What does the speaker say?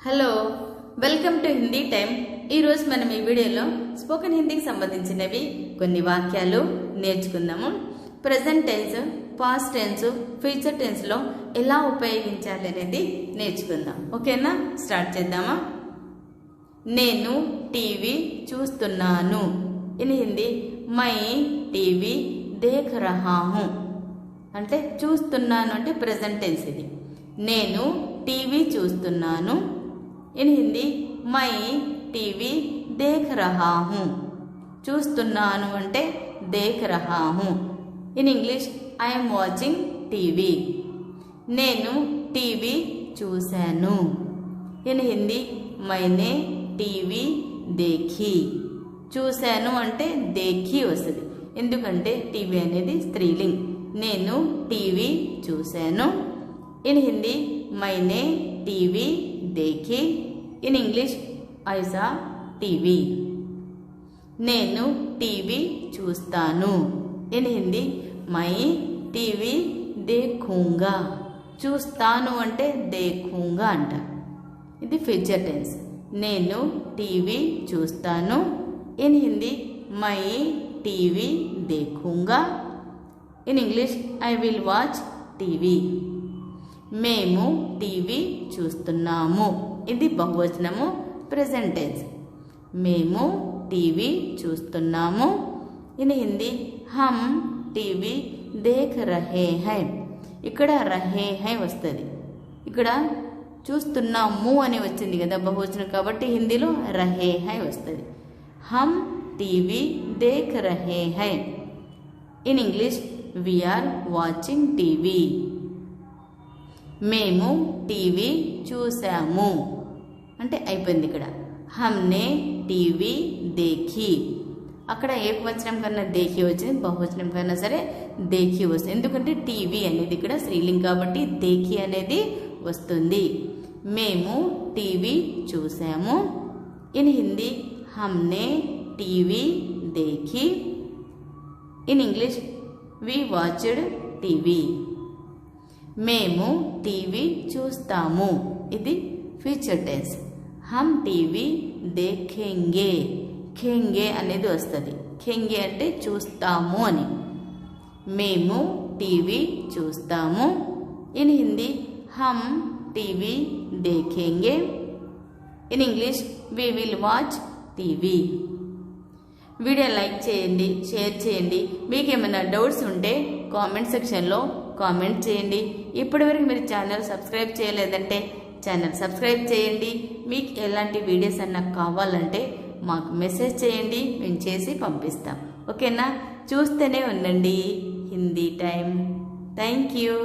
Hello welcome to Hindi time. ఈ రోజు మనం ఈ వీడియోలో స్పోకెన్ హిందీకి సంబంధించినవి కొన్ని వాక్యాలు నేర్చుకుందాము। Present tense, past tense, future tense లో ఎలా ఉపయోగించాలి అనేది నేర్చుకుందాం। ఓకేనా, స్టార్ట్ చేద్దామా। నేను టీవీ చూస్తున్నాను। ఇన్ హిందీ మై టీవీ దేఖ్ రహా హూ అంటే చూస్తున్నాను అంటే ప్రెజెంట్ టెన్స్ ఇది। నేను టీవీ చూస్తున్నాను। इन हिंदी मैं टीवी देख रहा हूँ। చూస్తున్నాను అంటే देख रहा हूँ। इन English I am watching TV. నేను టీవీ చూశాను। इन हिंदी मैंने टीवी देखी। చూశాను అంటే देखी వస్తుంది, ఎందుకంటే టీవీ అనేది స్త్రీలింగ్। నేను టీవీ చూశాను। इन हिंदी मैंने टीवी देखी। In English I saw TV. నేను టీవీ చూస్తాను। ఇన్ హిందీ మై టీవీ దేఖూంగా। చూస్తాను అంటే దేఖూంగా అంట, ఇది ఫ్యూచర్ టెన్స్। నేను టీవీ చూస్తాను। ఇన్ హిందీ మై టీవీ దేఖూంగా। In English I will watch TV. మేము టీవీ చూస్తున్నాము, ఇది బహువచనము ప్రెజెంట్ టెన్స్। మేము టీవీ చూస్తున్నాము। ఇన్ హిందీ హమ్ టీవీ దేఖ్ రహే హై। ఇక్కడ రహే హై వస్తుంది, ఇక్కడ చూస్తున్నాము అని వచ్చింది కదా బహువచనం, కాబట్టి హిందీలో రహే హై వస్తుంది। హమ్ టీవీ దేఖ్ రహే హై। In English we are watching TV. మేము టీవీ చూసాము అంటే అయిపోయింది ఇక్కడ। హమ్నే టీవీ దేఖీ, అక్కడ ఏకవచనం కన్నా దేఖీ వచ్చింది, బహువచనం కన్నా సరే దేఖీ వస్తుంది, ఎందుకంటే టీవీ అనేది ఇక్కడ స్త్రీలింగ్ కాబట్టి దేఖీ అనేది వస్తుంది। మేము టీవీ చూసాము। ఇన్ హిందీ హమ్నే టీవీ దేఖీ। In English we watched TV. మేము టీవీ చూస్తాము, ఇది ఫ్యూచర్ టెన్స్। హమ్ టీవీ దేఖేంగే, ఖేంగే అనేది వస్తుంది, ఖేంగే అంటే చూస్తాము అని। మేము టీవీ చూస్తాము। ఇన్ హిందీ హమ్ టీవీ దేఖేంగే। In English we will watch TV. Video like చేయండి, షేర్ చేయండి। మీకు ఏమైనా డౌట్స్ ఉంటే కామెంట్ సెక్షన్లో కామెంట్ చేయండి। ఇప్పటివరకు మీరు ఛానల్ సబ్స్క్రైబ్ చేయలేదంటే ఛానల్ సబ్స్క్రైబ్ చేయండి। మీకు ఎలాంటి వీడియోస్ అన్నా కావాలంటే మాకు మెసేజ్ చేయండి, మేము చేసి పంపిస్తాం। ఓకేనా, చూస్తూనే ఉండండి హిందీ టైం। Thank you.